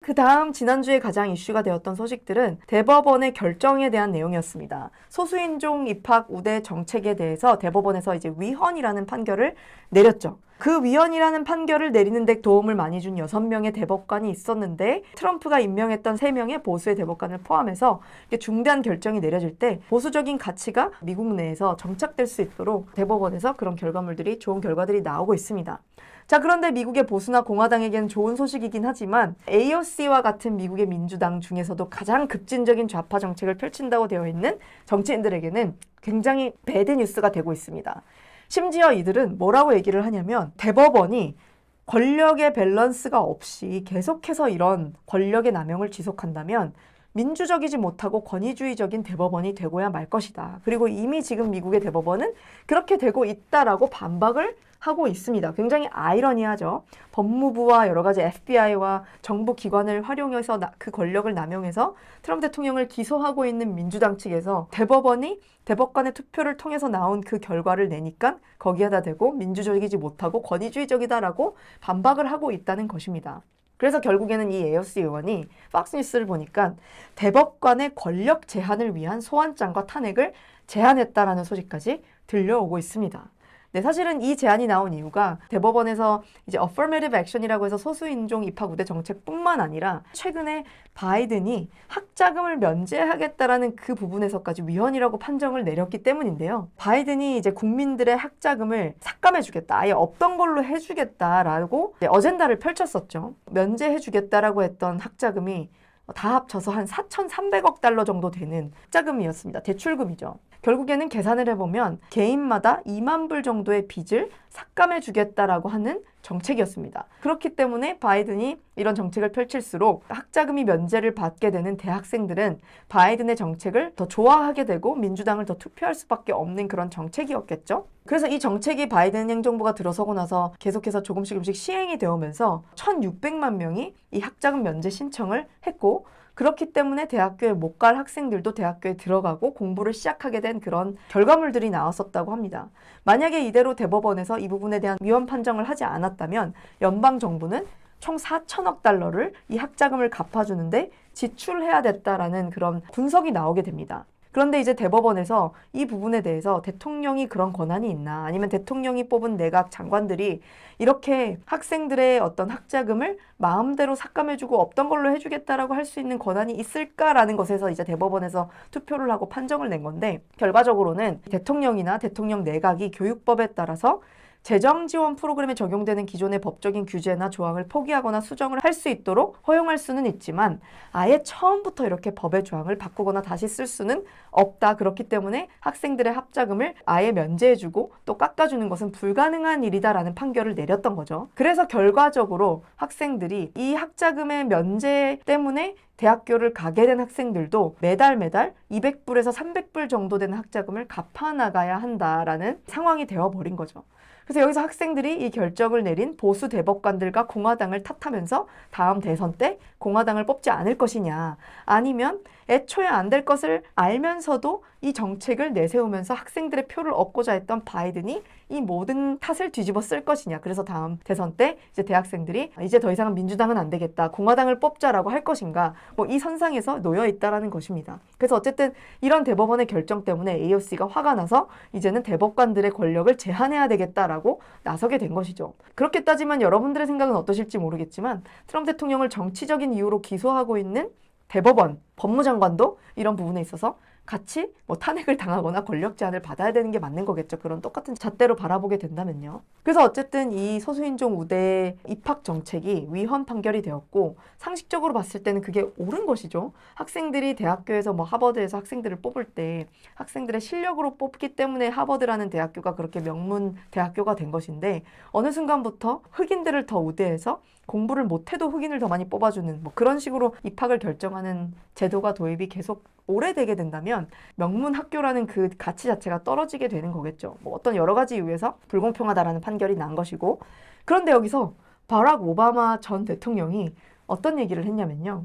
그 다음 지난주에 가장 이슈가 되었던 소식들은 대법원의 결정에 대한 내용이었습니다. 소수인종 입학 우대 정책에 대해서 대법원에서 이제 위헌이라는 판결을 내렸죠. 그 위헌이라는 판결을 내리는 데 도움을 많이 준 6명의 대법관이 있었는데 트럼프가 임명했던 3명의 보수의 대법관을 포함해서 중대한 결정이 내려질 때 보수적인 가치가 미국 내에서 정착될 수 있도록 대법원에서 그런 결과물들이 좋은 결과들이 나오고 있습니다. 자, 그런데 미국의 보수나 공화당에게는 좋은 소식이긴 하지만 AOC와 같은 미국의 민주당 중에서도 가장 급진적인 좌파 정책을 펼친다고 되어 있는 정치인들에게는 굉장히 배드 뉴스가 되고 있습니다. 심지어 이들은 뭐라고 얘기를 하냐면 대법원이 권력의 밸런스가 없이 계속해서 이런 권력의 남용을 지속한다면 민주적이지 못하고 권위주의적인 대법원이 되고야 말 것이다. 그리고 이미 지금 미국의 대법원은 그렇게 되고 있다라고 반박을 하고 있습니다. 굉장히 아이러니하죠. 법무부와 여러 가지 FBI와 정부 기관을 활용해서 그 권력을 남용해서 트럼프 대통령을 기소하고 있는 민주당 측에서 대법원이 대법관의 투표를 통해서 나온 그 결과를 내니까 거기에다 대고 민주적이지 못하고 권위주의적이다라고 반박을 하고 있다는 것입니다. 그래서 결국에는 이 AOC 의원이 팍스뉴스를 보니까 대법관의 권력 제한을 위한 소환장과 탄핵을 제안했다라는 소식까지 들려오고 있습니다. 네, 사실은 이 제안이 나온 이유가 대법원에서 이제 affirmative action이라고 해서 소수인종 입학 우대 정책뿐만 아니라 최근에 바이든이 학자금을 면제하겠다라는 그 부분에서까지 위헌이라고 판정을 내렸기 때문인데요. 바이든이 이제 국민들의 학자금을 삭감해주겠다, 아예 없던 걸로 해주겠다라고 어젠다를 펼쳤었죠. 면제해주겠다라고 했던 학자금이 다 합쳐서 한 4,300억 달러 정도 되는 학자금이었습니다. 대출금이죠. 결국에는 계산을 해보면 개인마다 2만 불 정도의 빚을 삭감해 주겠다라고 하는 정책이었습니다. 그렇기 때문에 바이든이 이런 정책을 펼칠수록 학자금이 면제를 받게 되는 대학생들은 바이든의 정책을 더 좋아하게 되고 민주당을 더 투표할 수밖에 없는 그런 정책이었겠죠. 그래서 이 정책이 바이든 행정부가 들어서고 나서 계속해서 조금씩 시행이 되오면서 1,600만 명이 이 학자금 면제 신청을 했고 그렇기 때문에 대학교에 못 갈 학생들도 대학교에 들어가고 공부를 시작하게 된 그런 결과물들이 나왔었다고 합니다. 만약에 이대로 대법원에서 이 부분에 대한 위헌 판정을 하지 않았다면 연방정부는 총 4천억 달러를 이 학자금을 갚아주는데 지출해야 됐다라는 그런 분석이 나오게 됩니다. 그런데 이제 대법원에서 이 부분에 대해서 대통령이 그런 권한이 있나 아니면 대통령이 뽑은 내각 장관들이 이렇게 학생들의 어떤 학자금을 마음대로 삭감해주고 없던 걸로 해주겠다라고 할 수 있는 권한이 있을까라는 것에서 이제 대법원에서 투표를 하고 판정을 낸 건데 결과적으로는 대통령이나 대통령 내각이 교육법에 따라서 재정 지원 프로그램에 적용되는 기존의 법적인 규제나 조항을 포기하거나 수정을 할 수 있도록 허용할 수는 있지만 아예 처음부터 이렇게 법의 조항을 바꾸거나 다시 쓸 수는 없다. 그렇기 때문에 학생들의 학자금을 아예 면제해주고 또 깎아주는 것은 불가능한 일이다라는 판결을 내렸던 거죠. 그래서 결과적으로 학생들이 이 학자금의 면제 때문에 대학교를 가게 된 학생들도 매달 200불에서 300불 정도 되는 학자금을 갚아나가야 한다라는 상황이 되어버린 거죠. 그래서 여기서 학생들이 이 결정을 내린 보수 대법관들과 공화당을 탓하면서 다음 대선 때 공화당을 뽑지 않을 것이냐 아니면 애초에 안 될 것을 알면서도 이 정책을 내세우면서 학생들의 표를 얻고자 했던 바이든이 이 모든 탓을 뒤집어 쓸 것이냐. 그래서 다음 대선 때 이제 대학생들이 이제 더 이상은 민주당은 안 되겠다. 공화당을 뽑자라고 할 것인가. 뭐 이 선상에서 놓여 있다라는 것입니다. 그래서 어쨌든 이런 대법원의 결정 때문에 AOC가 화가 나서 이제는 대법관들의 권력을 제한해야 되겠다라고 나서게 된 것이죠. 그렇게 따지면 여러분들의 생각은 어떠실지 모르겠지만 트럼프 대통령을 정치적인 이유로 기소하고 있는 대법원, 법무장관도 이런 부분에 있어서 같이 뭐 탄핵을 당하거나 권력 제한을 받아야 되는 게 맞는 거겠죠. 그런 똑같은 잣대로 바라보게 된다면요. 그래서 어쨌든 이 소수인종 우대 입학 정책이 위헌 판결이 되었고 상식적으로 봤을 때는 그게 옳은 것이죠. 학생들이 대학교에서 뭐 하버드에서 학생들을 뽑을 때 학생들의 실력으로 뽑기 때문에 하버드라는 대학교가 그렇게 명문 대학교가 된 것인데 어느 순간부터 흑인들을 더 우대해서 공부를 못해도 흑인을 더 많이 뽑아주는 뭐 그런 식으로 입학을 결정하는 제도가 도입이 계속 오래되게 된다면 명문 학교라는 그 가치 자체가 떨어지게 되는 거겠죠. 뭐 어떤 여러 가지 이유에서 불공평하다라는 판결이 난 것이고 그런데 여기서 바락 오바마 전 대통령이 어떤 얘기를 했냐면요.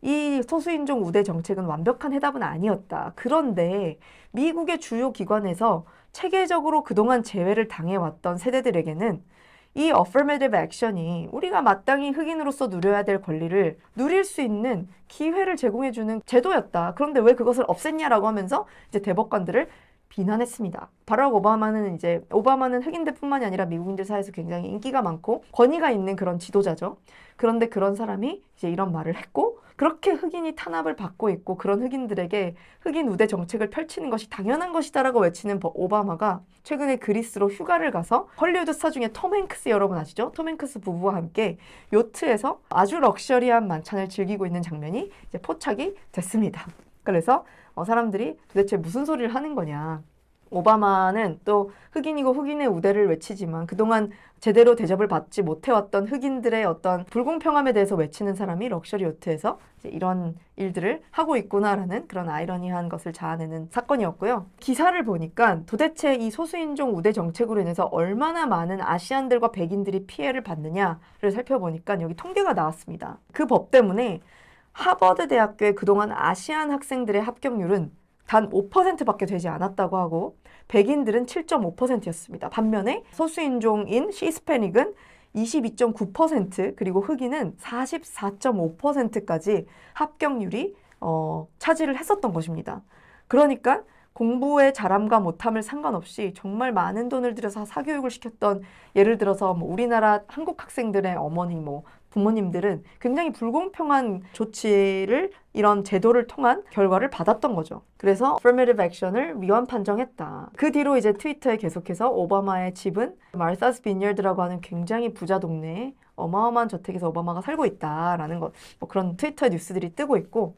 이 소수인종 우대 정책은 완벽한 해답은 아니었다. 그런데 미국의 주요 기관에서 체계적으로 그동안 제외를 당해왔던 세대들에게는 이 affirmative action이 우리가 마땅히 흑인으로서 누려야 될 권리를 누릴 수 있는 기회를 제공해주는 제도였다. 그런데 왜 그것을 없앴냐라고 하면서 이제 대법관들을 비난했습니다. 바락 오바마는 흑인들뿐만이 아니라 미국인들 사이에서 굉장히 인기가 많고 권위가 있는 그런 지도자죠. 그런데 그런 사람이 이제 이런 말을 했고, 그렇게 흑인이 탄압을 받고 있고 그런 흑인들에게 흑인 우대 정책을 펼치는 것이 당연한 것이다라고 외치는 오바마가 최근에 그리스로 휴가를 가서 헐리우드 스타 중에 톰 행크스, 여러분 아시죠? 톰 행크스 부부와 함께 요트에서 아주 럭셔리한 만찬을 즐기고 있는 장면이 이제 포착이 됐습니다. 그래서 사람들이 도대체 무슨 소리를 하는 거냐. 오바마는 또 흑인이고 흑인의 우대를 외치지만 그동안 제대로 대접을 받지 못해왔던 흑인들의 어떤 불공평함에 대해서 외치는 사람이 럭셔리 요트에서 이제 이런 일들을 하고 있구나라는 그런 아이러니한 것을 자아내는 사건이었고요. 기사를 보니까 도대체 이 소수인종 우대 정책으로 인해서 얼마나 많은 아시안들과 백인들이 피해를 받느냐를 살펴보니까 여기 통계가 나왔습니다. 그 법 때문에 하버드 대학교의 그동안 아시안 학생들의 합격률은 단 5%밖에 되지 않았다고 하고 백인들은 7.5%였습니다. 반면에 소수인종인 히스패닉은 22.9% 그리고 흑인은 44.5%까지 합격률이 차지를 했었던 것입니다. 그러니까 공부의 잘함과 못함을 상관없이 정말 많은 돈을 들여서 사교육을 시켰던, 예를 들어서 우리나라 한국 학생들의 어머니 부모님들은 굉장히 불공평한 조치를, 이런 제도를 통한 결과를 받았던 거죠. 그래서 affirmative action을 위헌 판정했다. 그 뒤로 이제 트위터에 계속해서 오바마의 집은 마르사스 비니어드라고 하는 굉장히 부자 동네에 어마어마한 저택에서 오바마가 살고 있다라는 것, 그런 트위터 뉴스들이 뜨고 있고,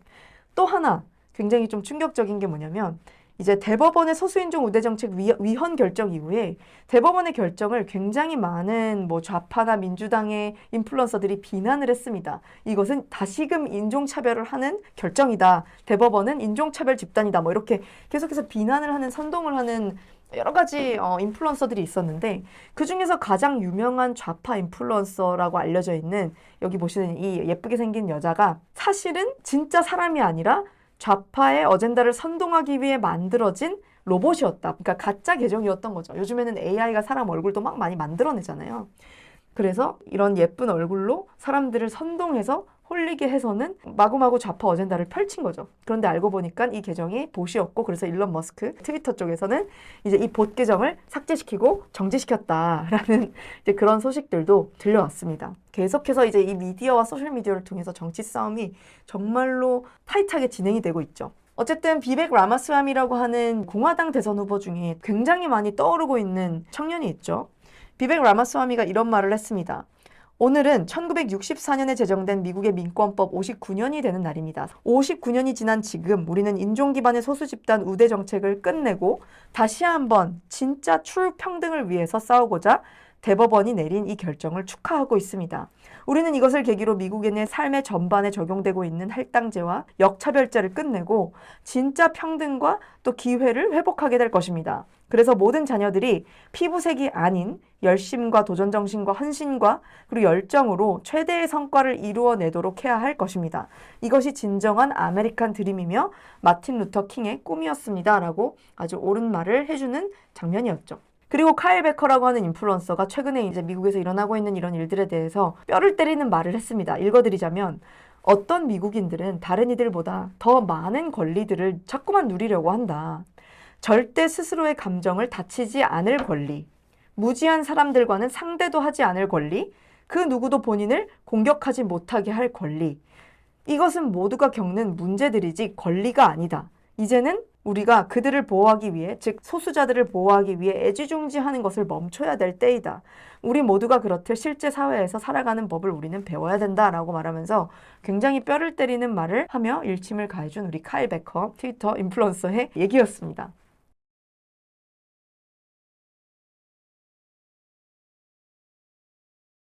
또 하나 굉장히 좀 충격적인 게 뭐냐면 이제 대법원의 소수인종 우대 정책 위헌 결정 이후에 대법원의 결정을 굉장히 많은 좌파나 민주당의 인플루언서들이 비난을 했습니다. 이것은 다시금 인종차별을 하는 결정이다. 대법원은 인종차별 집단이다. 이렇게 계속해서 비난을 하는, 선동을 하는 여러 가지 인플루언서들이 있었는데, 그 중에서 가장 유명한 좌파 인플루언서라고 알려져 있는, 여기 보시는 이 예쁘게 생긴 여자가 사실은 진짜 사람이 아니라 좌파의 어젠다를 선동하기 위해 만들어진 로봇이었다. 그러니까 가짜 계정이었던 거죠. 요즘에는 AI가 사람 얼굴도 막 많이 만들어내잖아요. 그래서 이런 예쁜 얼굴로 사람들을 선동해서 홀리게 해서는 마구마구 좌파 어젠다를 펼친 거죠. 그런데 알고 보니까 이 계정이 봇이었고, 그래서 일론 머스크 트위터 쪽에서는 이제 이 봇 계정을 삭제시키고 정지시켰다라는 이제 그런 소식들도 들려왔습니다. 계속해서 이제 이 미디어와 소셜미디어를 통해서 정치 싸움이 정말로 타이트하게 진행이 되고 있죠. 어쨌든 비벡 라마스와미라고 하는 공화당 대선 후보 중에 굉장히 많이 떠오르고 있는 청년이 있죠. 비벡 라마스와미가 이런 말을 했습니다. 오늘은 1964년에 제정된 미국의 민권법 59년이 되는 날입니다. 59년이 지난 지금 우리는 인종 기반의 소수 집단 우대 정책을 끝내고 다시 한번 진짜 true 평등을 위해서 싸우고자 대법원이 내린 이 결정을 축하하고 있습니다. 우리는 이것을 계기로 미국인의 삶의 전반에 적용되고 있는 할당제와 역차별제를 끝내고 진짜 평등과 또 기회를 회복하게 될 것입니다. 그래서 모든 자녀들이 피부색이 아닌 열심과 도전정신과 헌신과 그리고 열정으로 최대의 성과를 이루어내도록 해야 할 것입니다. 이것이 진정한 아메리칸 드림이며 마틴 루터 킹의 꿈이었습니다. 라고 아주 옳은 말을 해주는 장면이었죠. 그리고 카일 베커라고 하는 인플루언서가 최근에 이제 미국에서 일어나고 있는 이런 일들에 대해서 뼈를 때리는 말을 했습니다. 읽어드리자면, 어떤 미국인들은 다른 이들보다 더 많은 권리들을 자꾸만 누리려고 한다. 절대 스스로의 감정을 다치지 않을 권리, 무지한 사람들과는 상대도 하지 않을 권리, 그 누구도 본인을 공격하지 못하게 할 권리. 이것은 모두가 겪는 문제들이지 권리가 아니다. 이제는 우리가 그들을 보호하기 위해, 즉 소수자들을 보호하기 위해 애지중지하는 것을 멈춰야 될 때이다. 우리 모두가 그렇듯 실제 사회에서 살아가는 법을 우리는 배워야 된다라고 말하면서 굉장히 뼈를 때리는 말을 하며 일침을 가해준 우리 카일 베커 트위터 인플루언서의 얘기였습니다.